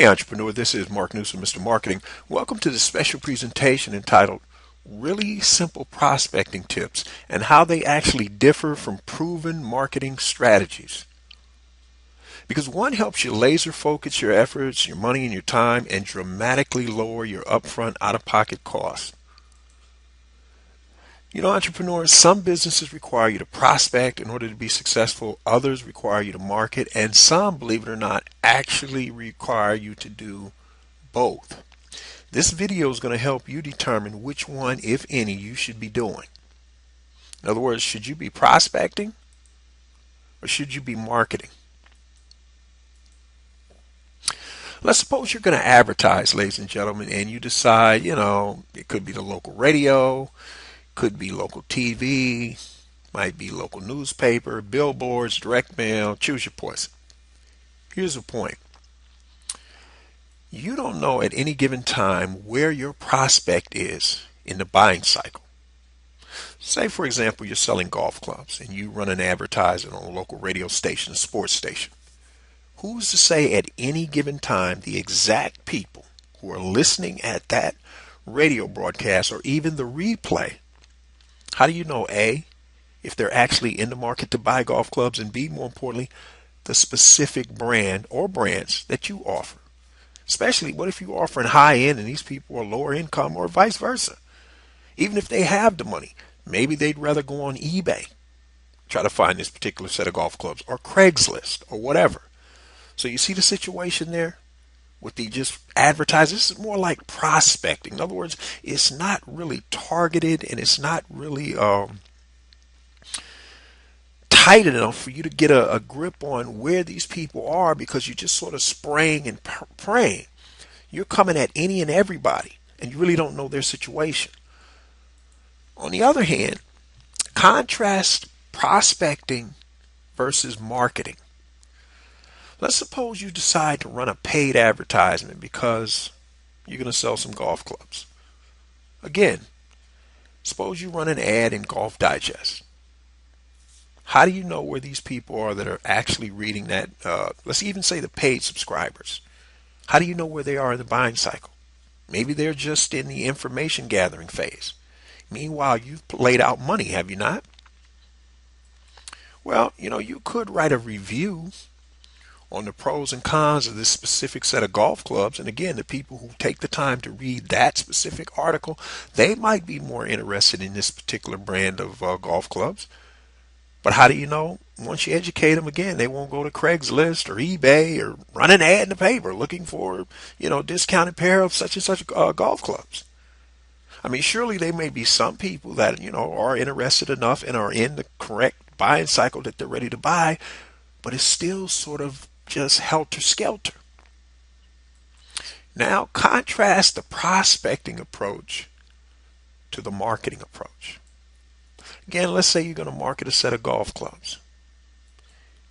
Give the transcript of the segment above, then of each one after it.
Hey entrepreneur, this is Mark Newsom, Mr. Marketing. Welcome to this special presentation entitled Really Simple Prospecting Tips and How They Actually Differ from Proven Marketing Strategies. Because one helps you laser focus your efforts, your money, and your time and dramatically lower your upfront out-of-pocket costs. Entrepreneurs, some businesses require you to prospect in order to be successful, others require you to market, and some, believe it or not, actually require you to do both. This video is going to help you determine which one, if any, you should be doing. In other words, should you be prospecting or should you be marketing? Let's suppose you're going to advertise, ladies and gentlemen, and you decide, it could be the local radio, could be local TV, might be local newspaper, billboards, direct mail, choose your poison. Here's the point. You don't know at any given time where your prospect is in the buying cycle. Say, for example, you're selling golf clubs and you run an advertisement on a local radio station, a sports station. Who's to say at any given time the exact people who are listening at that radio broadcast or even the replay? How do you know, A, if they're actually in the market to buy golf clubs, and B, more importantly, the specific brand or brands that you offer? Especially, what if you're offering high end and these people are lower income, or vice versa? Even if they have the money, maybe they'd rather go on eBay, try to find this particular set of golf clubs, or Craigslist, or whatever. So you see the situation there with the just advertising. This is more like prospecting. In other words, it's not really targeted and it's not really tight enough for you to get a grip on where these people are, because you're just sort of spraying and praying. You're coming at any and everybody and you really don't know their situation. On the other hand, contrast prospecting versus marketing. Let's suppose you decide to run a paid advertisement because you're going to sell some golf clubs. Again, suppose you run an ad in Golf Digest. How do you know where these people are that are actually reading that? Let's even say the paid subscribers. How do you know where they are in the buying cycle? Maybe they're just in the information gathering phase. Meanwhile, you've laid out money, have you not? Well, you could write a review on the pros and cons of this specific set of golf clubs. And again, the people who take the time to read that specific article, they might be more interested in this particular brand of golf clubs. But how do you know? Once you educate them, again, they won't go to Craigslist or eBay or run an ad in the paper looking for, discounted pair of such and such golf clubs. I mean, surely there may be some people that, are interested enough and are in the correct buying cycle that they're ready to buy, but it's still sort of just helter-skelter. Now, contrast the prospecting approach to the marketing approach. Again, let's say you're going to market a set of golf clubs.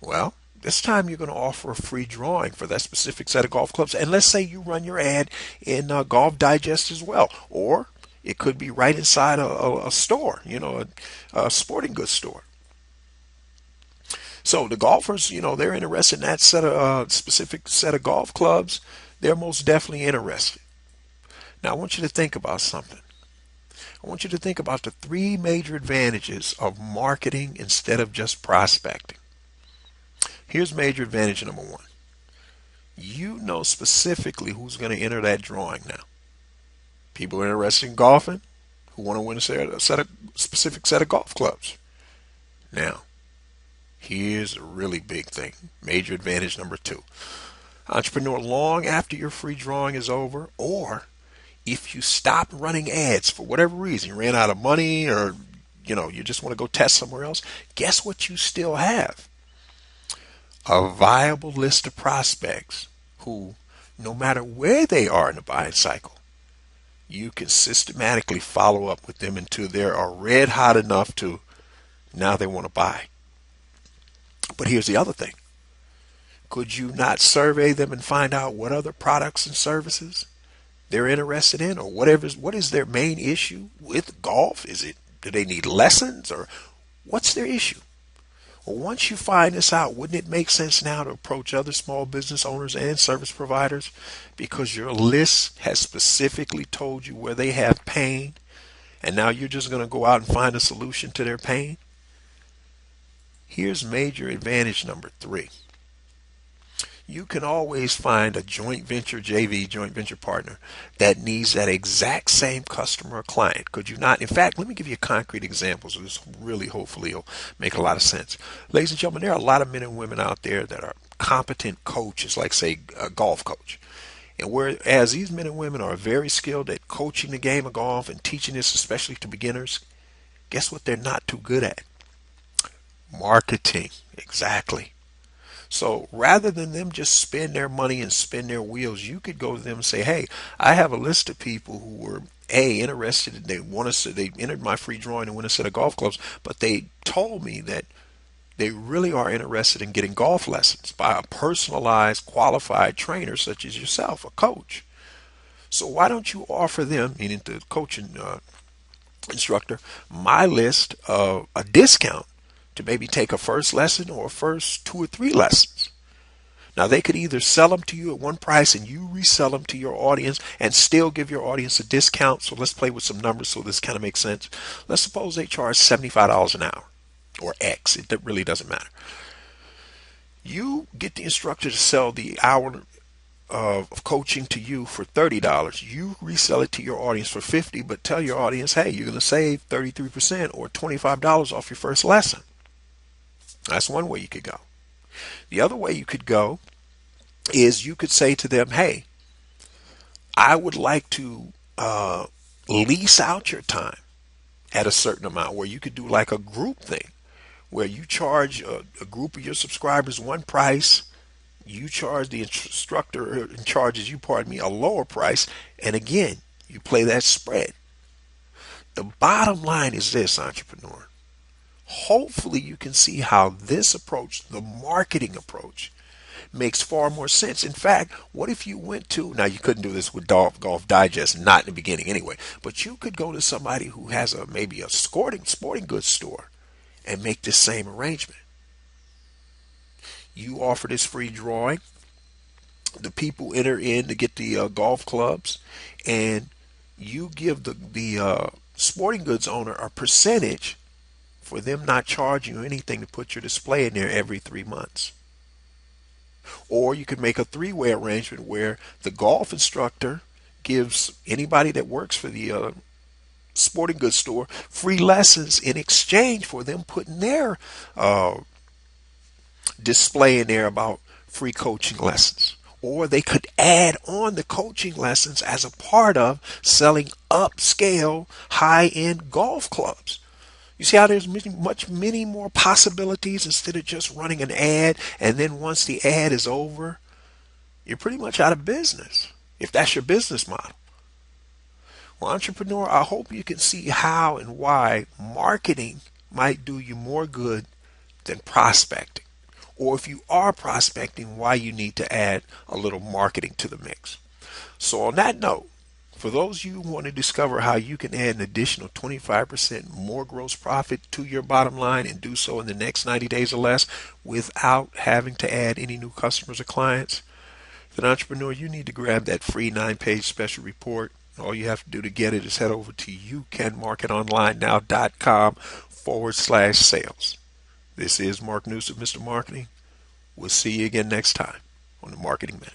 Well, this time you're going to offer a free drawing for that specific set of golf clubs. And let's say you run your ad in Golf Digest as well. Or it could be right inside a store, a sporting goods store. So the golfers, they're interested in that specific set of golf clubs. They're most definitely interested. Now, I want you to think about something. I want you to think about the three major advantages of marketing instead of just prospecting. Here's major advantage number one. You know specifically who's going to enter that drawing now. People interested in golfing who want to win a specific set of golf clubs. Now, here's a really big thing. Major advantage number two. Entrepreneur, long after your free drawing is over, or if you stop running ads for whatever reason, you ran out of money, or you just want to go test somewhere else, guess what you still have? A viable list of prospects who, no matter where they are in the buying cycle, you can systematically follow up with them until they are red hot enough to now they want to buy. But here's the other thing. Could you not survey them and find out what other products and services they're interested in, or what is their main issue with golf? Do they need lessons, or what's their issue? Well, once you find this out, wouldn't it make sense now to approach other small business owners and service providers because your list has specifically told you where they have pain, and now you're just going to go out and find a solution to their pain? Here's major advantage number three. You can always find a joint venture JV, joint venture partner, that needs that exact same customer or client. Could you not? In fact, let me give you a concrete example so this really hopefully will make a lot of sense. Ladies and gentlemen, there are a lot of men and women out there that are competent coaches, like say a golf coach. And whereas these men and women are very skilled at coaching the game of golf and teaching this especially to beginners, guess what they're not too good at? Marketing. Exactly. So rather than them just spend their money and spin their wheels, you could go to them and say, hey, I have a list of people who were interested. They entered my free drawing and want a set of golf clubs, but they told me that they really are interested in getting golf lessons by a personalized, qualified trainer such as yourself, a coach. So why don't you offer them, meaning the coaching instructor, my list of a discount to maybe take a first lesson or a first 2 or 3 lessons. Now they could either sell them to you at one price and you resell them to your audience and still give your audience a discount. So let's play with some numbers so this kind of makes sense. Let's suppose they charge $75 an hour or X. It really doesn't matter. You get the instructor to sell the hour of coaching to you for $30. You resell it to your audience for $50, but tell your audience, hey, you're going to save 33% or $25 off your first lesson. That's one way you could go. The other way you could go is you could say to them, hey, I would like to lease out your time at a certain amount, where you could do like a group thing where you charge a group of your subscribers one price. You charge the instructor charges you, a lower price. And again, you play that spread. The bottom line is this, entrepreneur. Hopefully you can see how this approach, the marketing approach, makes far more sense. In fact, what if you went to, now you couldn't do this with Golf Digest, not in the beginning anyway, but you could go to somebody who has maybe a sporting goods store and make this same arrangement. You offer this free drawing. The people enter in to get the golf clubs, and you give the sporting goods owner a percentage for them not charging you anything to put your display in there every 3 months. Or you could make a 3-way arrangement where the golf instructor gives anybody that works for the sporting goods store free lessons in exchange for them putting their display in there about free coaching lessons. Or they could add on the coaching lessons as a part of selling upscale high-end golf clubs. You see how there's many more possibilities instead of just running an ad, and then once the ad is over, you're pretty much out of business, if that's your business model. Well, entrepreneur, I hope you can see how and why marketing might do you more good than prospecting. Or if you are prospecting, why you need to add a little marketing to the mix. So on that note, for those of you who want to discover how you can add an additional 25% more gross profit to your bottom line and do so in the next 90 days or less without having to add any new customers or clients, as an entrepreneur, you need to grab that free 9-page special report. All you have to do to get it is head over to youcanmarketonlinenow.com/sales. This is Mark Newsom, Mr. Marketing. We'll see you again next time on the Marketing Minute.